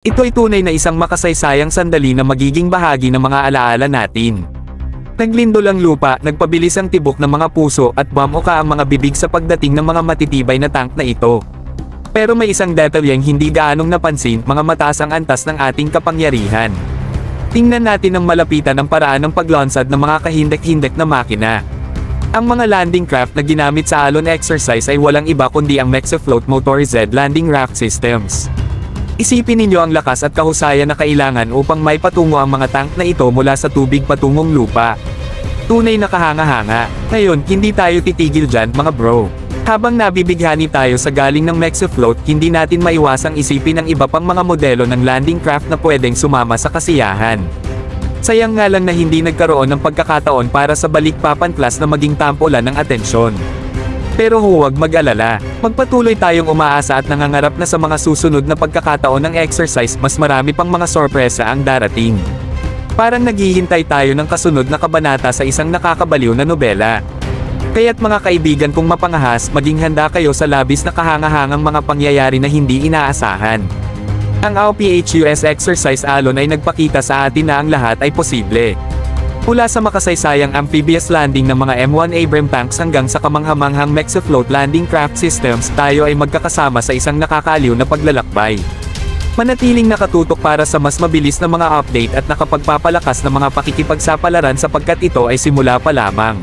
Ito ay tunay na isang makasaysayang sandali na magiging bahagi ng mga alaala natin. Naglindol ang lupa, nagpabilis ang tibok ng mga puso at bumuka ang mga bibig sa pagdating ng mga matitibay na tank na ito. Pero may isang detalyeng hindi gaanong napansin, mga mataas ang antas ng ating kapangyarihan. Tingnan natin ang malapitan ng paraan ng paglansad ng mga kahindek-hindek na makina. Ang mga landing craft na ginamit sa alon exercise ay walang iba kundi ang Mexafloat Motorized Landing Raft Systems. Isipin ninyo ang lakas at kahusayan na kailangan upang may patungo ang mga tank na ito mula sa tubig patungong lupa. Tunay na kahanga-hanga. Ngayon, hindi tayo titigil dyan, mga bro. Habang nabibighani tayo sa galing ng Mexafloat, hindi natin maiwasang isipin ang iba pang mga modelo ng landing craft na pwedeng sumama sa kasiyahan. Sayang nga lang na hindi nagkaroon ng pagkakataon para sa balikpapan class na maging tampulan ng atensyon. Pero huwag mag-alala, magpatuloy tayong umaasa at nangangarap na sa mga susunod na pagkakataon ng exercise, mas marami pang mga sorpresa ang darating. Parang naghihintay tayo ng kasunod na kabanata sa isang nakakabaliw na nobela. Kaya't mga kaibigan kong mapangahas, maging handa kayo sa labis na kahangahangang mga pangyayari na hindi inaasahan. Ang AOPHUS exercise alon ay nagpakita sa atin na ang lahat ay posible. Mula sa makasaysayang amphibious landing ng mga M1 Abram tanks hanggang sa kamanghamanghang Mexafloat landing craft systems, tayo ay magkakasama sa isang nakakaaliw na paglalakbay. Manatiling nakatutok para sa mas mabilis na mga update at nakapagpapalakas ng mga pakikipagsapalaran sapagkat ito ay simula pa lamang.